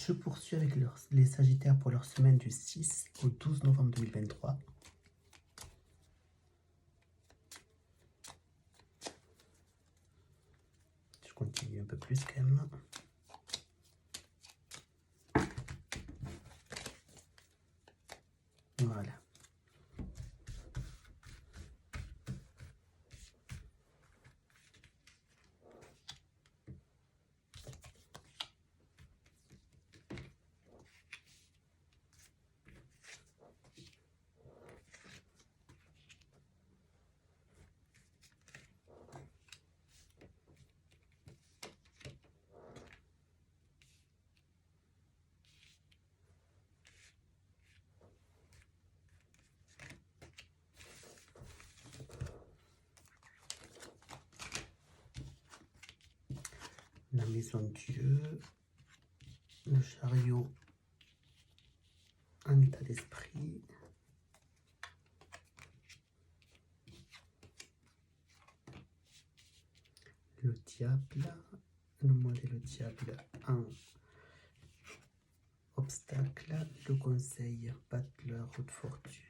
Je poursuis avec les Sagittaires pour leur semaine du 6 au 12 novembre 2023. Je continue un peu plus quand même. Voilà. La maison Dieu, le chariot, un état d'esprit, le diable, le monde et le diable, un obstacle, le conseil, battleur, haute fortune.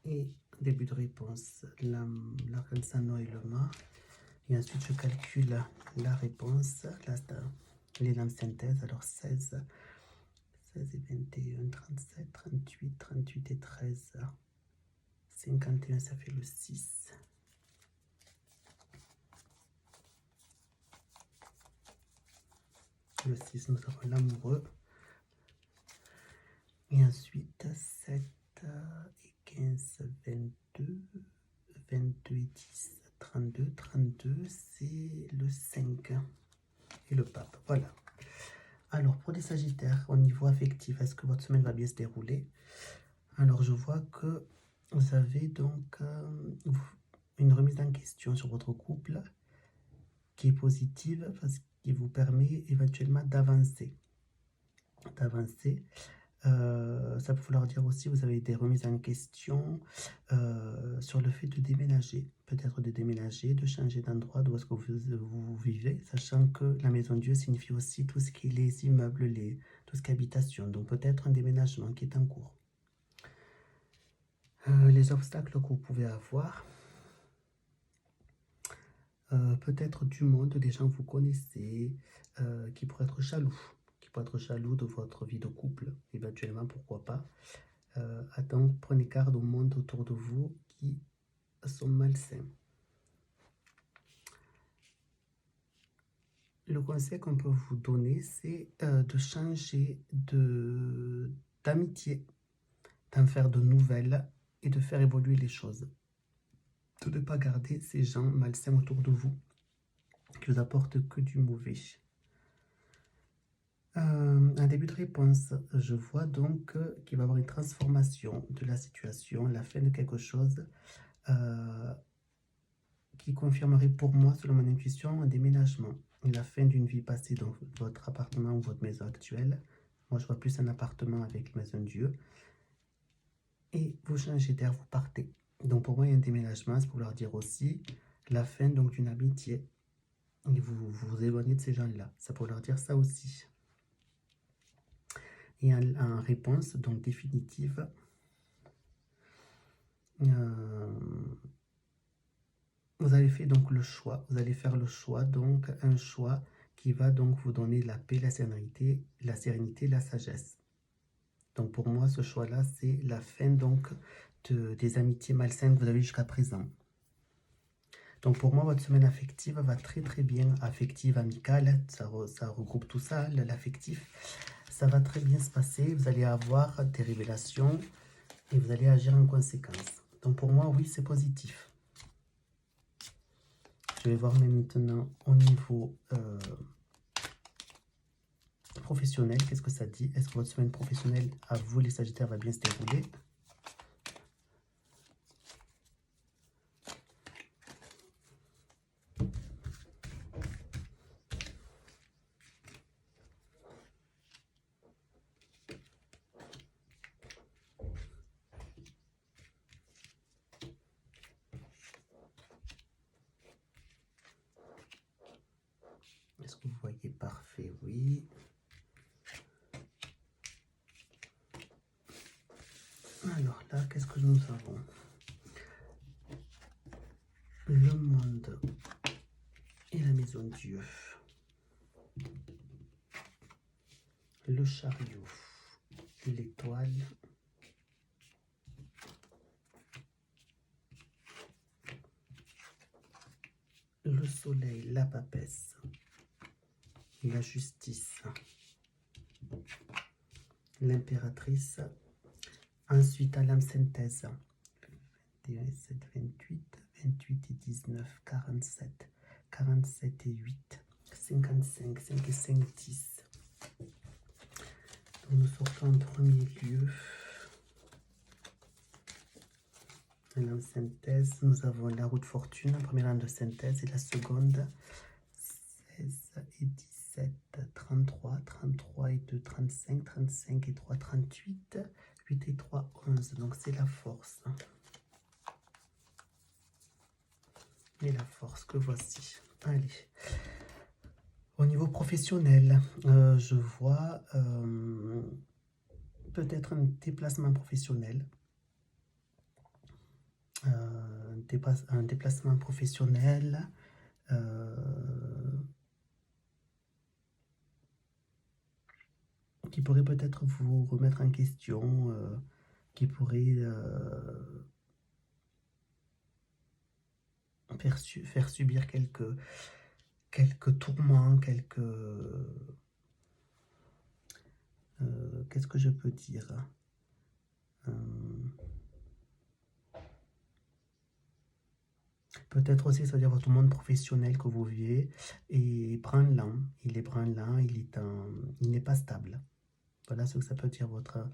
Et début de réponse, l'arcane et le mât. Et ensuite, je calcule la réponse, les lames synthèse. Alors 16 et 21, 37, 38, 38 et 13, 51, ça fait le 6. Le 6, nous avons l'amoureux. Et ensuite, 7 et 15, 22, 22 et 10, 32, 32, c'est le 5 et le pape. Voilà. Alors, pour les Sagittaires, au niveau affectif, est-ce que votre semaine va bien se dérouler? Alors, je vois que vous avez donc une remise en question sur votre couple qui est positive parce qu'il vous permet éventuellement d'avancer. Ça peut vouloir dire aussi vous avez des remises en question sur le fait de déménager, peut-être de déménager, de changer d'endroit d'où est-ce que vous vivez, sachant que la maison Dieu signifie aussi tout ce qui est les immeubles, tout ce qui est habitation, donc peut-être un déménagement qui est en cours. Les obstacles que vous pouvez avoir, peut-être du monde, des gens que vous connaissez, qui pourraient être jaloux de votre vie de couple, éventuellement, pourquoi pas. Prenez garde au monde autour de vous qui sont malsains. Le conseil qu'on peut vous donner, c'est de changer d'amitié, d'en faire de nouvelles et de faire évoluer les choses. De ne pas garder ces gens malsains autour de vous qui vous apportent que du mauvais. Un début de réponse, je vois donc qu'il va y avoir une transformation de la situation, la fin de quelque chose qui confirmerait pour moi, selon mon intuition, un déménagement, la fin d'une vie passée dans votre appartement ou votre maison actuelle. Moi, je vois plus un appartement avec maison Dieu. Et vous changez d'air, vous partez. Donc pour moi, il y a un déménagement, c'est pour leur dire aussi la fin donc d'une amitié. Et vous vous éloignez de ces gens-là. Ça peut leur dire ça aussi. Et en réponse, donc définitive, vous avez fait donc le choix. Vous allez faire le choix, donc un choix qui va donc vous donner la paix, la sérénité, la sagesse. Donc pour moi, ce choix-là, c'est la fin donc des amitiés malsaines que vous avez jusqu'à présent. Donc pour moi, votre semaine affective va très très bien. Affective, amicale, ça regroupe tout ça, l'affectif. Ça va très bien se passer. Vous allez avoir des révélations et vous allez agir en conséquence. Donc pour moi, oui, c'est positif. Je vais voir maintenant au niveau professionnel. Qu'est-ce que ça dit? Est-ce que votre semaine professionnelle, à vous les Sagittaires, va bien se dérouler? Est-ce que vous voyez parfait? Oui. avons le monde et la maison Dieu, le chariot, l'étoile, le soleil, la papesse, la justice, l'impératrice. Ensuite, à l'âme synthèse, 21, 7, 28, 28 et 19, 47, 47 et 8, 55, 5 et 5, 10. Donc nous sortons en premier lieu. À l'âme synthèse, nous avons la roue de fortune, la première lame de synthèse, et la seconde, 16 et 17, 33, 33 et 2, 35, 35 et 3, 38, 8 et 3, 11. Donc c'est la force. Et la force que voici. Allez. Au niveau professionnel, je vois peut-être un déplacement professionnel. Un déplacement professionnel. Qui pourrait peut-être vous remettre en question, qui pourrait faire subir quelques tourments, qu'est-ce que je peux dire, peut-être aussi, c'est-à-dire votre monde professionnel que vous vivez est branlant, il est branlant, il n'est pas stable. Voilà ce que ça peut dire, votre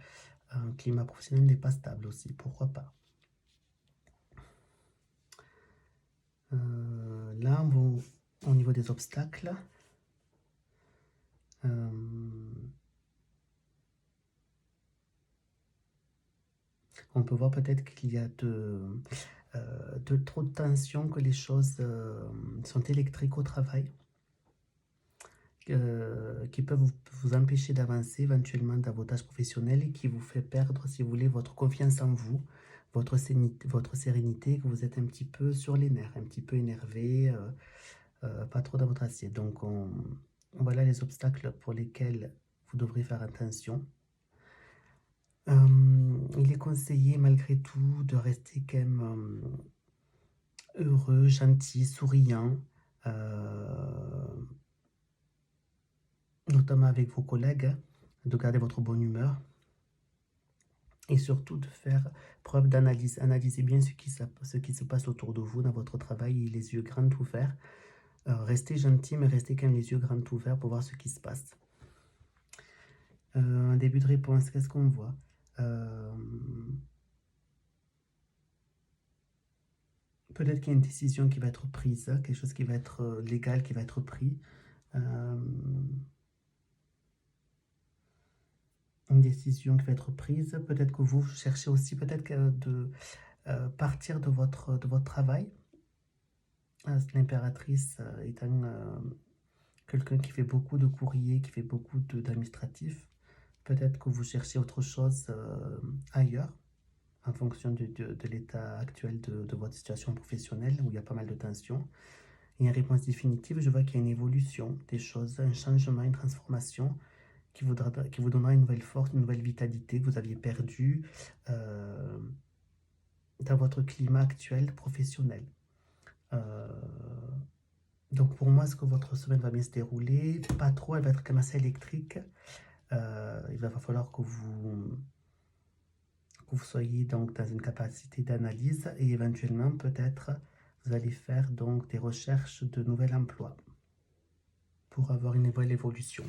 climat professionnel n'est pas stable aussi, pourquoi pas. Là, au niveau des obstacles, on peut voir peut-être qu'il y a trop de tension, que les choses sont électriques au travail, qui peuvent vous empêcher d'avancer éventuellement dans vos tâches professionnelles et qui vous fait perdre, si vous voulez, votre confiance en vous, votre sérénité, que vous êtes un petit peu sur les nerfs, un petit peu énervé, pas trop dans votre assiette. Donc voilà les obstacles pour lesquels vous devrez faire attention. Il est conseillé malgré tout de rester quand même heureux, gentil, souriant, notamment avec vos collègues, de garder votre bonne humeur et surtout de faire preuve d'analyse. Analysez bien ce qui se passe autour de vous dans votre travail et les yeux grands ouverts. Restez gentil, mais restez quand même les yeux grands ouverts pour voir ce qui se passe. Un début de réponse, qu'est-ce qu'on voit? Peut-être qu'il y a une décision qui va être prise, quelque chose qui va être légal, qui va être pris. Une décision qui va être prise. Peut-être que vous cherchez aussi peut-être de partir de votre travail. L'impératrice étant quelqu'un qui fait beaucoup de courriers, qui fait beaucoup d'administratifs. Peut-être que vous cherchez autre chose ailleurs, en fonction de l'état actuel de votre situation professionnelle, où il y a pas mal de tensions. Et en réponse définitive, je vois qu'il y a une évolution des choses, un changement, une transformation qui vous donnera une nouvelle force, une nouvelle vitalité que vous aviez perdue dans votre climat actuel professionnel. Donc pour moi, est-ce que votre semaine va bien se dérouler? Pas trop, elle va être quand même assez électrique. Il va falloir que vous soyez donc dans une capacité d'analyse et éventuellement peut-être vous allez faire donc des recherches de nouvel emploi pour avoir une nouvelle évolution.